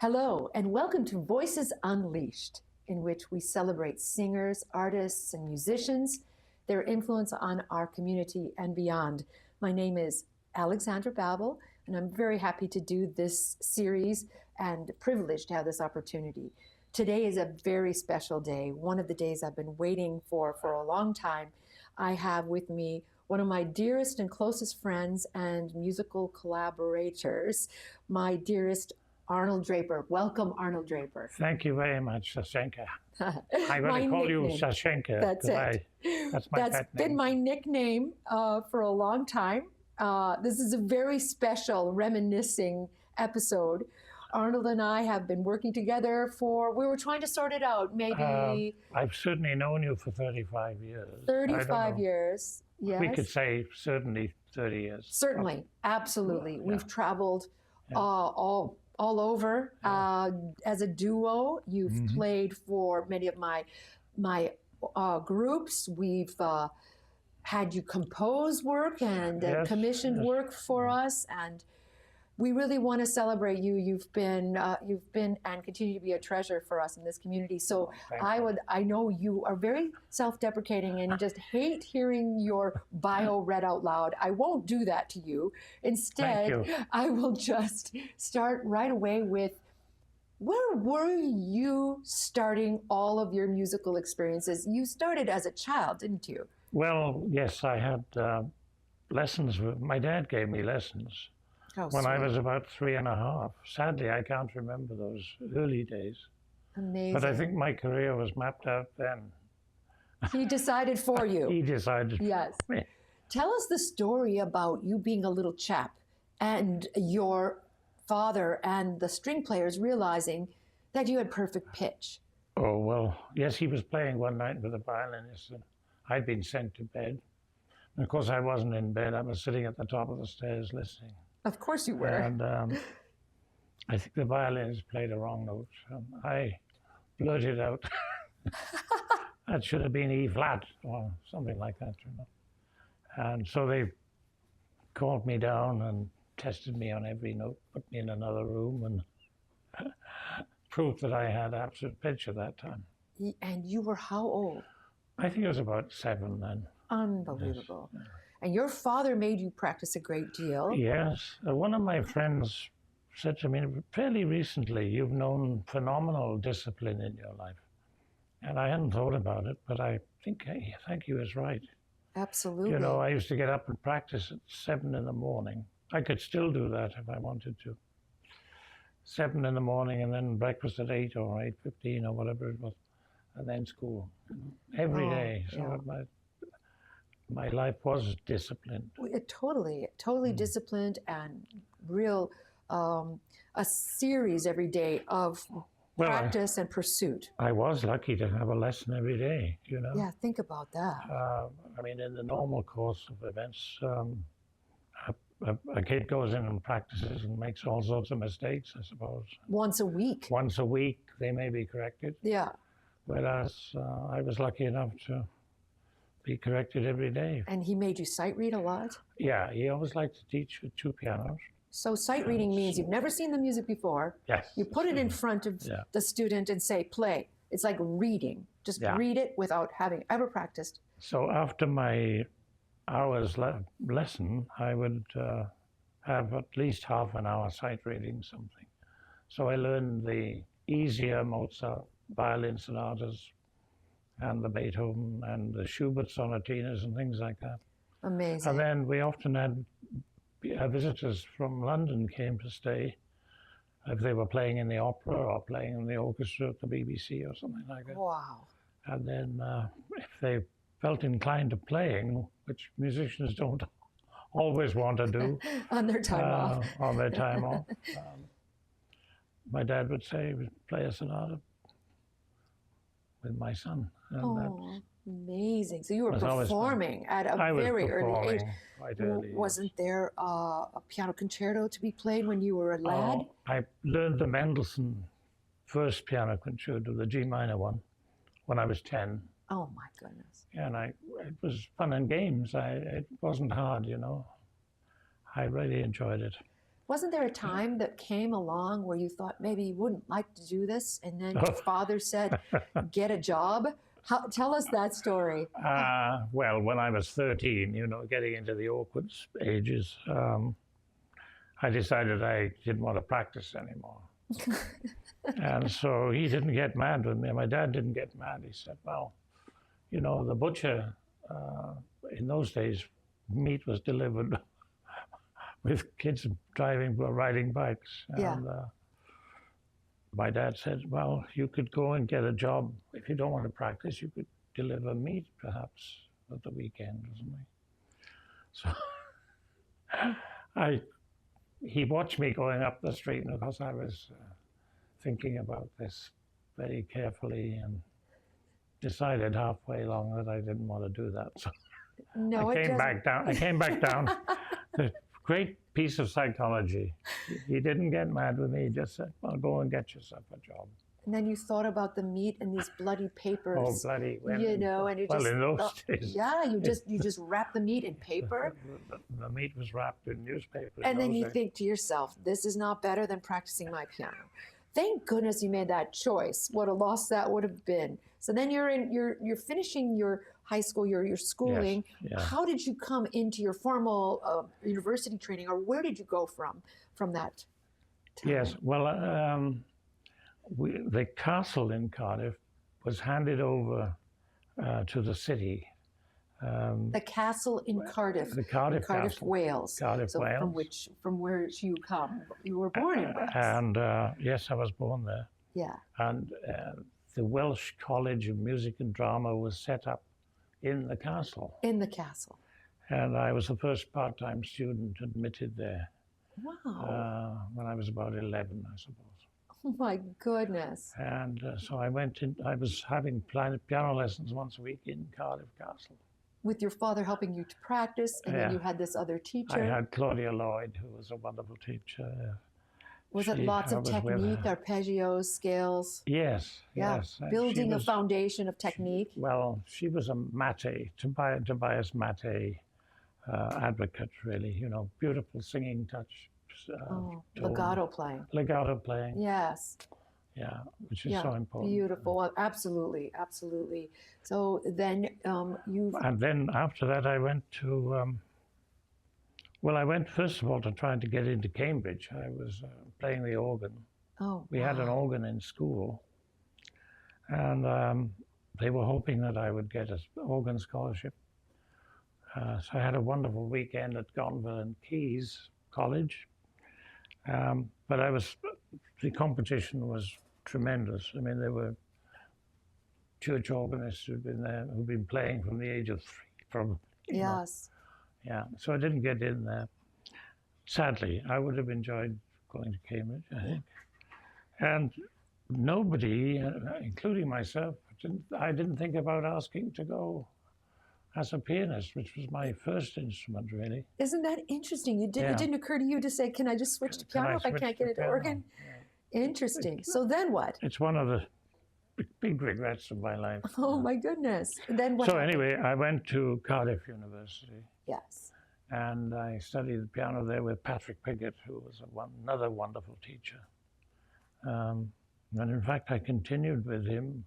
Hello, and welcome to Voices Unleashed, in which we celebrate singers, artists, and musicians, their influence on our community and beyond. My name is Alexandra Babel, and I'm very happy to do this series and privileged to have this opportunity. Today is a very special day, one of the days I've been waiting for a long time. I have with me one of my dearest and closest friends and musical collaborators, my dearest Arnold Drapper. Welcome, Arnold Drapper. Thank you very much, Sashenka. I'm going to call you Sashenka. That's it. That's been my nickname for a long time. This is a very special Reminiscing episode. Arnold and I have been working together we were trying to sort it out, maybe... I've certainly known you for 35 years. 35 years, yes. We could say certainly 30 years. Certainly, absolutely. Yeah. We've traveled all over as a duo. You've played for many of my groups. We've had you compose work and commissioned work for us, and we really want to celebrate you. You've been and continue to be a treasure for us in this community. So I know you are very self-deprecating and just hate hearing your bio read out loud. I won't do that to you. Instead, I will just start right away with, where were you starting all of your musical experiences? You started as a child, didn't you? Well, yes, I had lessons. My dad gave me lessons. When I was about 3.5. Sadly, I can't remember those early days. Amazing. But I think my career was mapped out then. He decided for you. He decided. Yes. For me. Tell us the story about you being a little chap and your father and the string players realizing that you had perfect pitch. Oh, well, yes, he was playing one night with a violinist, and I'd been sent to bed. And of course, I wasn't in bed. I was sitting at the top of the stairs listening. Of course you were. And I think the violinist played a wrong note. I blurted out, that should have been E flat or something like that, you know. And so they called me down and tested me on every note, put me in another room, and proved that I had absolute pitch at that time. And you were how old? I think I was about 7 then. Unbelievable. Yes. And your father made you practice a great deal. Yes. One of my friends said to me fairly recently, you've known phenomenal discipline in your life. And I hadn't thought about it, but I think he was right. Absolutely. You know, I used to get up and practice at 7 in the morning. I could still do that if I wanted to. 7 in the morning, and then breakfast at 8 or 8:15 or whatever it was, and then school. Every day. So my life was disciplined. Totally disciplined, and real a series every day of practice and pursuit. I was lucky to have a lesson every day, you know. Yeah, think about that. I mean, in the normal course of events, a kid goes in and practices and makes all sorts of mistakes, I suppose. Once a week. Once a week, they may be corrected. Yeah. Whereas I was lucky enough to be corrected every day. And he made you sight read a lot? Yeah, he always liked to teach with 2 pianos. So sight reading means you've never seen the music before. Yes. You put it in front of the student and say, play. It's like reading. Just read it without having ever practiced. So after my hour's lesson, I would have at least half an hour sight reading something. So I learned the easier Mozart violin sonatas, and the Beethoven and the Schubert sonatinas and things like that. Amazing. And then we often had visitors from London came to stay if they were playing in the opera or playing in the orchestra at the BBC or something like that. Wow. And then if they felt inclined to playing, which musicians don't always want to do. On their time off. On their time off. My dad would say, play a sonata with my son. And amazing. So you were performing at a very early age. Quite early, Wasn't there a piano concerto to be played when you were a lad? I learned the Mendelssohn first piano concerto, the G minor one, when I was 10. Oh my goodness. And it was fun and games. It wasn't hard, you know. I really enjoyed it. Wasn't there a time that came along where you thought maybe you wouldn't like to do this, and then your father said, "Get a job"? Tell us that story. Well, when I was 13, getting into the awkward ages, I decided I didn't want to practice anymore. And so he didn't get mad with me. My dad didn't get mad. He said, well, the butcher, in those days, meat was delivered with kids riding bikes. Yeah. And my dad said, well, you could go and get a job. If you don't want to practice, you could deliver meat, perhaps, at the weekend or something. So he watched me going up the street, and of course I was thinking about this very carefully and decided halfway along that I didn't want to do that. So no, I came back down. The great piece of psychology. He didn't get mad with me. He just said, well, go and get yourself a job. And then you thought about the meat and these bloody papers. Oh, bloody women. And you well, just, in those days. Yeah, you just wrap the meat in paper. The meat was wrapped in newspaper. And then you think to yourself, this is not better than practicing my piano. Thank goodness you made that choice. What a loss that would have been. So then you're finishing your high school, your schooling. Yes, yeah. How did you come into your formal university training, or where did you go from that time? Yes, well, the castle in Cardiff was handed over to the city. The castle in Cardiff, Cardiff Castle. Wales. Cardiff, so Wales. From where you come, you were born in Wales. And yes, I was born there. Yeah. And the Welsh College of Music and Drama was set up in the castle. In the castle. And I was the first part-time student admitted there. Wow. When I was about 11, I suppose. Oh my goodness. And so I was having piano lessons once a week in Cardiff Castle. With your father helping you to practice, and then you had this other teacher. I had Claudia Lloyd, who was a wonderful teacher. Was it lots of technique, arpeggios, scales? Yes, yeah. Yes. Building a foundation of technique? Well, she was a Tobias Maté advocate, really. Beautiful singing touch. Legato playing. Legato playing. Yes. Yeah, which is so important. Beautiful. Well, absolutely, absolutely. So then And then after that, I went to. I went first of all to try to get into Cambridge. I was playing the organ. Oh. We had an organ in school, and they were hoping that I would get an organ scholarship. So I had a wonderful weekend at Gonville and Keys College. But the competition was tremendous. I mean, there were church organists who'd been playing from the age of 3, probably. Yes. Yeah, so I didn't get in there. Sadly, I would have enjoyed going to Cambridge, I think. And nobody, including myself, I didn't think about asking to go as a pianist, which was my first instrument, really. Isn't that interesting? It didn't occur to you to say, can I just switch to piano if I can't get into organ? Yeah. Interesting. So then what? It's one of the big regrets of my life. Oh, my goodness. Then what? So anyway, I went to Cardiff University. Yes. And I studied the piano there with Patrick Piggott, who was another wonderful teacher. And in fact, I continued with him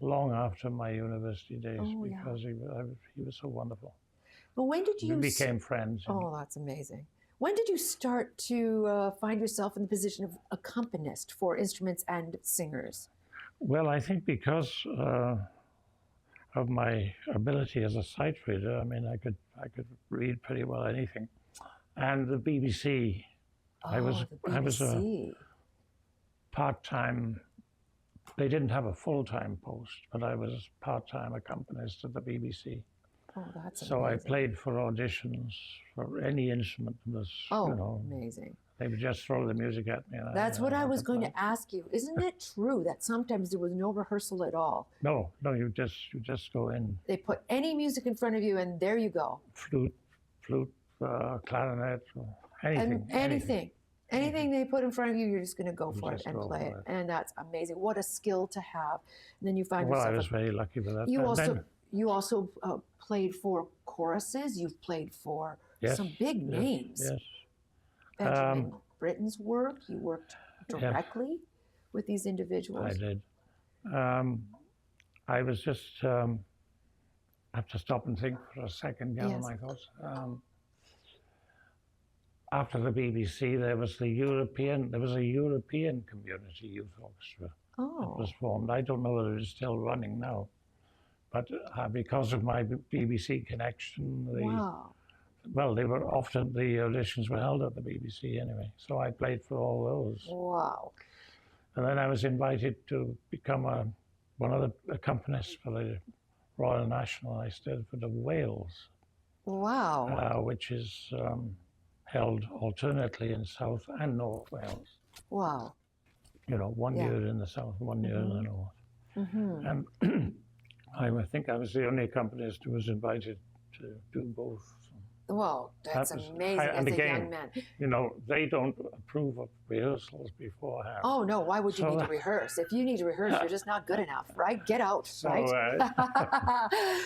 long after my university days because he was so wonderful. But when did you... We became friends. Oh, that's amazing. When did you start to find yourself in the position of accompanist for instruments and singers? Well, I think because of my ability as a sight reader. I mean, I could read pretty well anything. And the BBC. I was a part-time. They didn't have a full-time post, but I was part-time accompanist at the BBC. Oh, that's so amazing. I played for auditions for any instrument. Amazing. They would just throw the music at me. That's what I was going to ask you. Isn't it true that sometimes there was no rehearsal at all? No, you just go in. They put any music in front of you, and there you go. Flute, clarinet, anything. Anything they put in front of you, you're just going to go for it and play it. And that's amazing. What a skill to have. And then you find yourself... Well, I was very lucky with that. You also played for choruses. You've played for some big names. Yes. Benjamin Britton's work? You worked directly with these individuals? I did. I was just, have to stop and think for a second, gather my thoughts. After the BBC, there was a European community youth orchestra that was formed. I don't know whether it's still running now, but because of my BBC connection, they were often, the auditions were held at the BBC anyway, so I played for all those. Wow. And then I was invited to become one of the accompanists for the Royal National. I stayed for the Wales. Wow. Which is held alternately in South and North Wales. Wow. You know, one year in the South, 1 year in the North. And I think I was the only accompanist who was invited to do both. Well, that's amazing as a young man. You know, they don't approve of rehearsals beforehand. Oh, no, why would you need to rehearse? If you need to rehearse, you're just not good enough, right? Get out, right?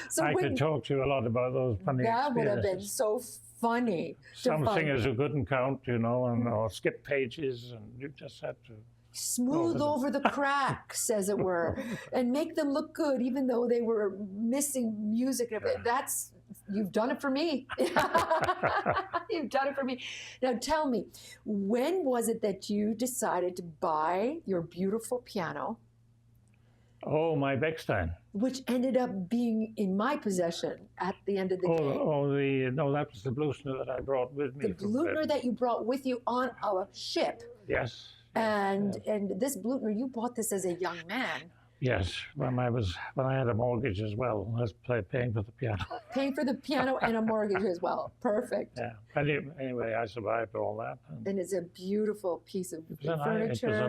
So I could talk to you a lot about those funny experiences. That would have been so funny. Some singers who couldn't count, you know, or skip pages, and you just had to smooth over the cracks, as it were, and make them look good, even though they were missing music. You've done it for me. You've done it for me. Now tell me, when was it that you decided to buy your beautiful piano? Oh, my Bechstein. Which ended up being in my possession at the end of the day. No, that was the Blüthner that I brought with me. The Blüthner that you brought with you on a ship. Yes. And this Blüthner, you bought this as a young man. Yes, when I had a mortgage as well, I was paying for the piano. Paying for the piano and a mortgage as well. Perfect. Yeah. But anyway, I survived all that. And it's a beautiful piece of furniture. It was a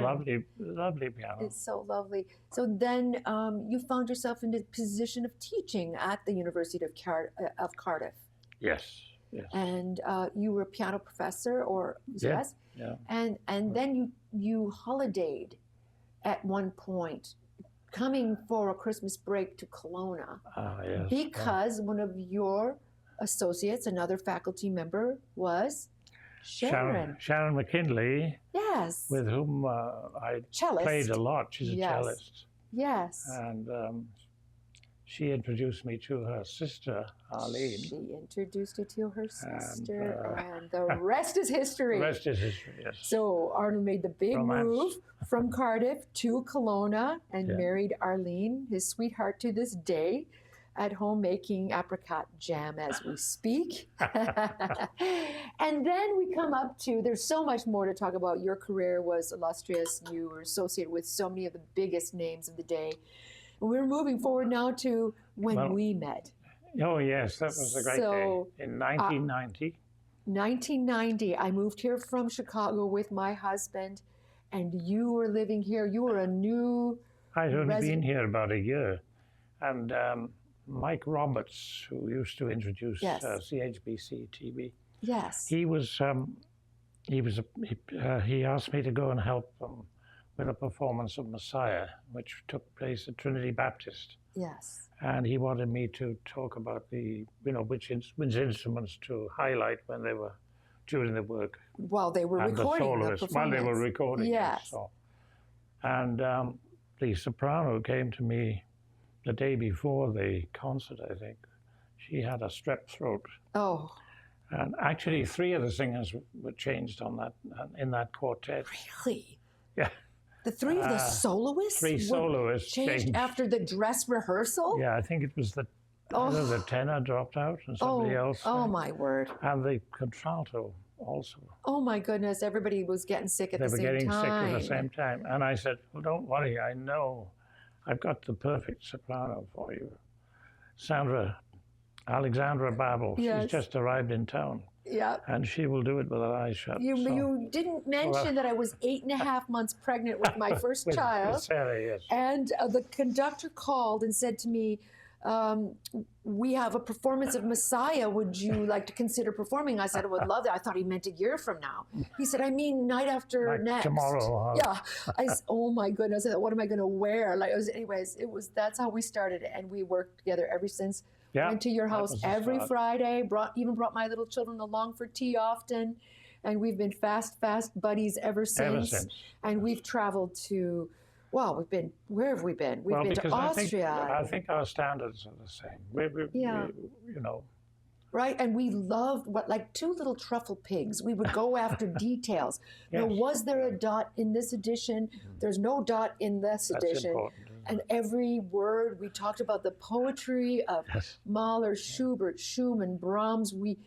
lovely piano. It's so lovely. So then you found yourself in the position of teaching at the University of Cardiff. Yes. Yes. And you were a piano professor, or yes? Yeah. And then you holidayed at one point, coming for a Christmas break to Kelowna, yes, because one of your associates, another faculty member, was Sharon. Sharon McKinley. Yes. With whom I played a lot. She's a cellist. Yes. And she introduced me to her sister, Arlene. She introduced you to her sister, and the rest is history. The rest is history, yes. So Arnold made the big move from Cardiff to Kelowna and married Arlene, his sweetheart to this day, at home making apricot jam as we speak. And then we come up to, there's so much more to talk about. Your career was illustrious. You were associated with so many of the biggest names of the day. We're moving forward now to when we met. Oh, yes, that was a great day. In 1990. 1990, I moved here from Chicago with my husband, and you were living here. You were a new I'd only been here about a year. And Mike Roberts, who used to introduce CHBC TV, he asked me to go and help with a performance of Messiah, which took place at Trinity Baptist. Yes. And he wanted me to talk about which instruments to highlight when they were during the work. While they were recording the performance. While they were recording. Yes. So. And the soprano came to me the day before the concert, I think. She had a strep throat. Oh. And actually 3 of the singers were changed in that quartet. Really? Yeah. The 3 of the soloists? 3 soloists changed after the dress rehearsal? Yeah, I think it was either the tenor dropped out and somebody else. Oh, my word. And the contralto also. Oh, my goodness. Everybody was getting sick at the same time. They were getting sick at the same time. And I said, well, don't worry. I know I've got the perfect soprano for you. Alexandra Babel. Yes. She's just arrived in town. Yeah. And she will do it with her eyes shut. You didn't mention that I was 8.5 months pregnant with my first child. With Sarah, yes. And the conductor called and said to me, we have a performance of Messiah. Would you like to consider performing? I said, I would love that. I thought he meant a year from now. He said, I mean, night after next. Tomorrow. Yeah. I said, oh my goodness. I thought, what am I going to wear? That's how we started it. And we worked together ever since. Yeah, went to your house every Friday, brought my little children along for tea often. and we've been fast buddies ever since. Ever since. And we've traveled to, well, where have we been? We've been to Austria. I think our standards are the same. We you know. Right, and we loved like two little truffle pigs. We would go after details. Yes. Now, was there a dot in this edition? There's no dot in this edition. Important, and every word, we talked about the poetry of Mahler, Schubert, Schumann, Brahms. We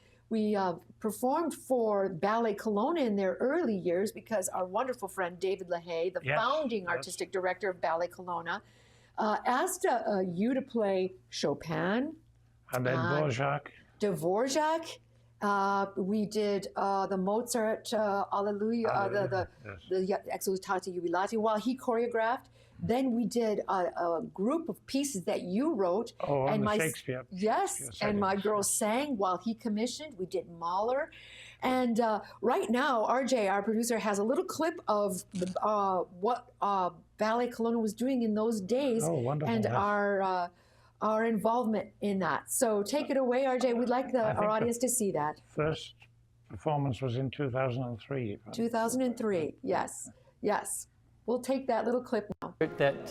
performed for Ballet Kelowna in their early years because our wonderful friend David LaHaye, the founding artistic director of Ballet Kelowna, asked you to play Chopin. And then Dvorak. We did the Mozart Alleluia, the Exultate Jubilate while he choreographed. Then we did a group of pieces that you wrote. Oh, and my Shakespeare. Yes, and my girl sang while he commissioned. We did Mahler. And right now, RJ, our producer, has a little clip of what Ballet Kelowna was doing in those days. Oh, wonderful. And our involvement in that. So take it away, RJ. We'd like our audience to see that. First performance was in 2003. 2003, yes. We'll take that little clip now. That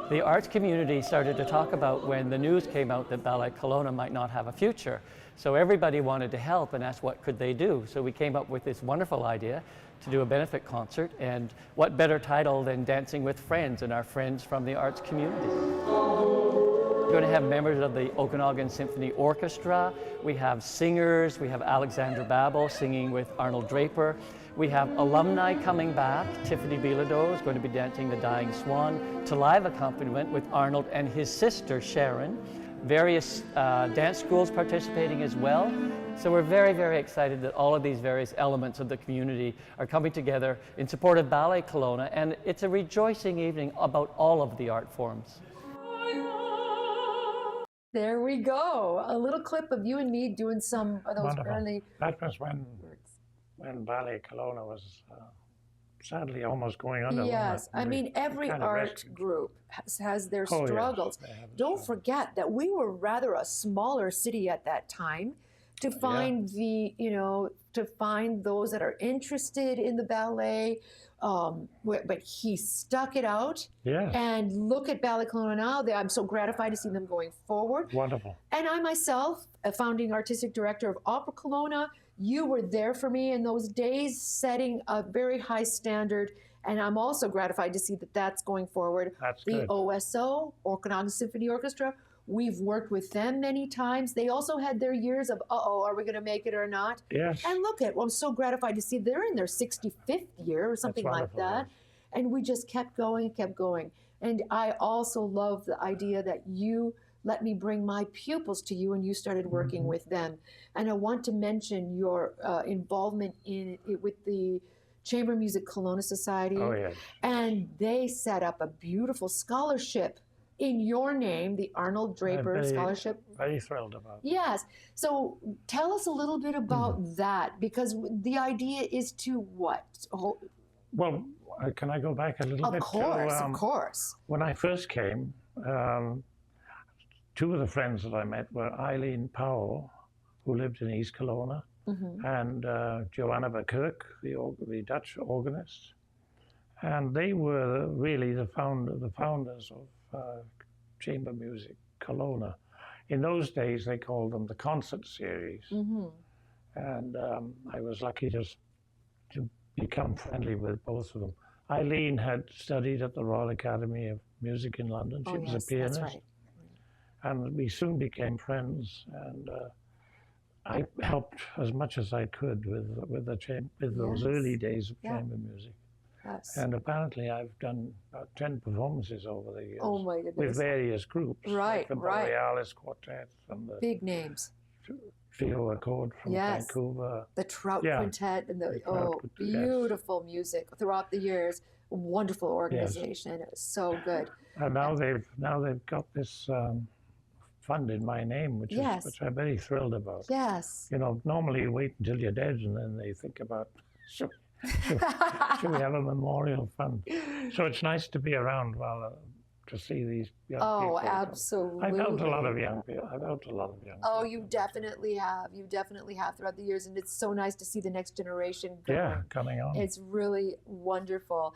the arts community started to talk about when the news came out that Ballet Kelowna might not have a future. So everybody wanted to help and asked what could they do. So we came up with this wonderful idea to do a benefit concert, and what better title than Dancing with Friends and our friends from the arts community. We're going to have members of the Okanagan Symphony Orchestra. We have singers. We have Alexandra Babel singing with Arnold Drapper. We have alumni coming back. Tiffany Bilodeau is going to be dancing The Dying Swan to live accompaniment with Arnold and his sister Sharon. Various dance schools participating as well. So we're very, very excited that all of these various elements of the community are coming together in support of Ballet Kelowna, and it's a rejoicing evening about all of the art forms. There we go. A little clip of you and me doing some of those early. That was when Ballet Kelowna was sadly almost going under. Yes, I mean every art group has their struggles. Yes, don't forget that we were rather a smaller city at that time. To find to find those that are interested in the ballet. But he stuck it out. Yes. And look at Ballet Kelowna now. I'm so gratified to see them going forward. Wonderful. And I myself, a founding artistic director of Opera Kelowna, you were there for me in those days, setting a very high standard. And I'm also gratified to see that that's going forward. That's the good. OSO, Okanagan Symphony Orchestra, we've worked with them many times. They also had their years of, are we going to make it or not? Yes. And look at, I'm so gratified to see they're in their 65th year or something like that. Yes. And we just kept going. And I also love the idea that you let me bring my pupils to you and you started working with them. And I want to mention your involvement with the Chamber Music Kelowna Society. Oh, yes. And they set up a beautiful scholarship in your name, the Arnold Drapper Scholarship. Very thrilled about it. Yes. So tell us a little bit about that, because the idea is to what? Well, can I go back a little bit? Of course. When I first came, two of the friends that I met were Eileen Powell, who lived in East Kelowna, and Joanna Verkerk, the Dutch organist. And they were really the founders of Chamber Music Kelowna. In those days, they called them the concert series. And I was lucky just to become friendly with both of them. Eileen had studied at the Royal Academy of Music in London. She was a pianist. That's right. And we soon became friends. And I helped as much as I could with those early days of chamber music. Yes. And apparently I've done about 10 performances over the years. Oh my goodness. With various groups. Right, like the Borealis Quartet and the big names. Trio Accord from Vancouver. The Trout Quintet and beautiful music throughout the years. Wonderful organization. It was so good. And now they've got this fund in my name, which I'm very thrilled about. Yes. You know, normally you wait until you're dead and then they think about should we have a memorial fund? So it's nice to be around to see these young Oh, people. absolutely. I've helped a lot of young people. I've helped a lot of young Oh, people. you definitely have. You definitely have throughout the years, and it's so nice to see the next generation going. Yeah, coming on. It's really wonderful.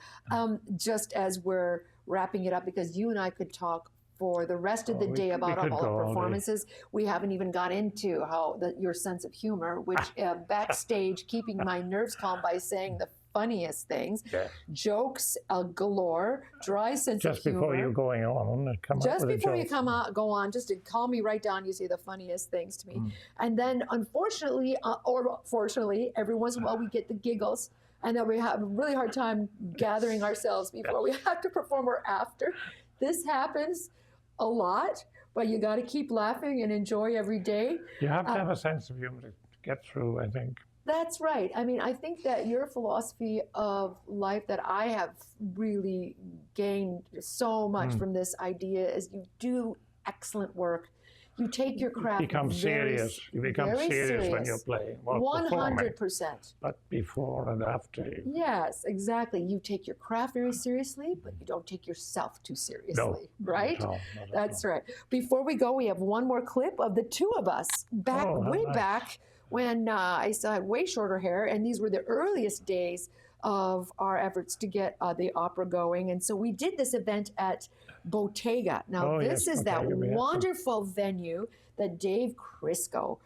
Just as we're wrapping it up, because you and I could talk for the rest of the day about all the performances. We haven't even got into how your sense of humor, which backstage, keeping my nerves calm by saying the funniest things, jokes galore, dry sense of humor. Just before you're going on, come just up with before a you joke. come out, go on, just to calm me right down, you say the funniest things to me. And then unfortunately, or fortunately, every once in a while we get the giggles, and then we have a really hard time gathering ourselves before we have to perform or after. This happens a lot, but you got to keep laughing and enjoy every day. You have to have a sense of humor to get through, I think. That's right. I mean, I think that your philosophy of life that I have really gained so much from this idea is you do excellent work. You take your craft You become serious. You become serious when you're playing. Well, 100%. But before and after. Yes, exactly. You take your craft very seriously, but you don't take yourself too seriously, right? No, That's right. Before we go, we have one more clip of the two of us way back when I still had way shorter hair, and these were the earliest days of our efforts to get the opera going. And so we did this event at Bottega. Now, this is that wonderful venue that Dave Crisco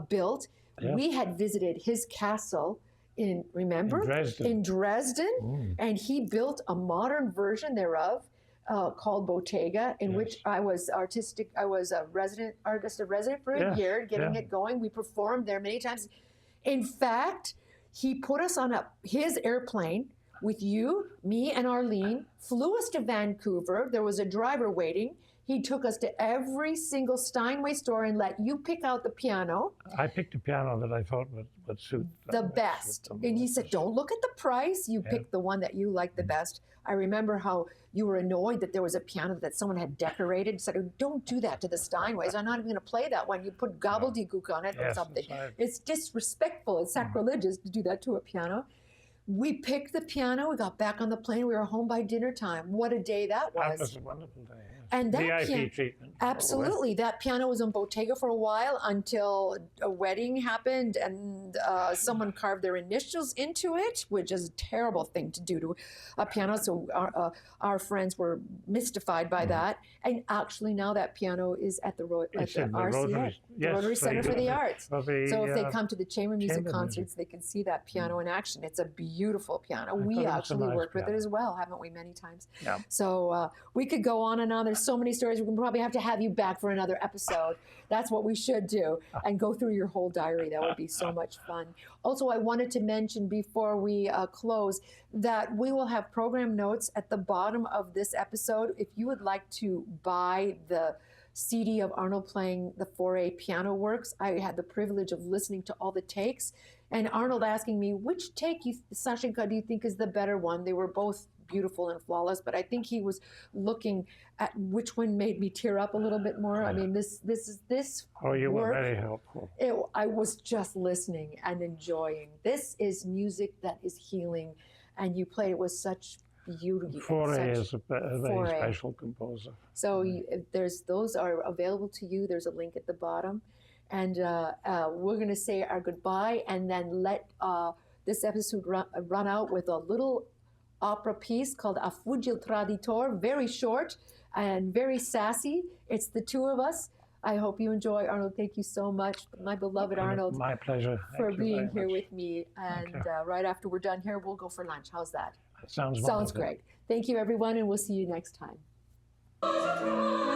built. Yeah. We had visited his castle in Dresden. And he built a modern version thereof called Bottega, in which I was a resident artist, for a year, getting it going. We performed there many times. In fact, he put us on his airplane with you, me, and Arlene, flew us to Vancouver. There was a driver waiting. He took us to every single Steinway store and let you pick out the piano. I picked a piano that I thought would suit the best. And he said, don't look at the price. You pick the one that you like the best. I remember how you were annoyed that there was a piano that someone had decorated. You said, oh, don't do that to the Steinways. I'm not even going to play that one. You put gobbledygook on it or something. It's disrespectful. It's sacrilegious to do that to a piano. We picked the piano. We got back on the plane. We were home by dinner time. What a day that was. That was a wonderful day. And that VIP treatment. Absolutely. That piano was on Bottega for a while until a wedding happened and someone carved their initials into it, which is a terrible thing to do to a piano. So our friends were mystified by that. And actually now that piano is at the RCA, the Rotary Center for the Arts. So if they come to the chamber music concerts, they can see that piano in action. It's a beautiful piano. We actually worked with it as well, haven't we, many times? Yeah. So we could go on and on. There's so many stories. We can probably have to have you back for another episode. That's what we should do, and go through your whole diary. That would be so much fun. Also, I wanted to mention before we close that we will have program notes at the bottom of this episode. If you would like to buy the CD of Arnold playing the 4A piano works, I had the privilege of listening to all the takes, and Arnold asking me, which take, Sashenka, do you think is the better one? They were both beautiful and flawless, but I think he was looking at which one made me tear up a little bit more. I mean, this Oh, you were very helpful. I was just listening and enjoying. This is music that is healing, and you play it with such beauty. Foray is a very special composer. So those are available to you. There's a link at the bottom, and we're going to say our goodbye, and then let this episode run out with a little opera piece called A Fuggil Traditor, very short and very sassy. It's the two of us. I hope you enjoy. Arnold, thank you so much, my beloved Arnold. My pleasure. For being here with me. And right after we're done here, we'll go for lunch. How's that? Sounds great. Thank you, everyone, and we'll see you next time.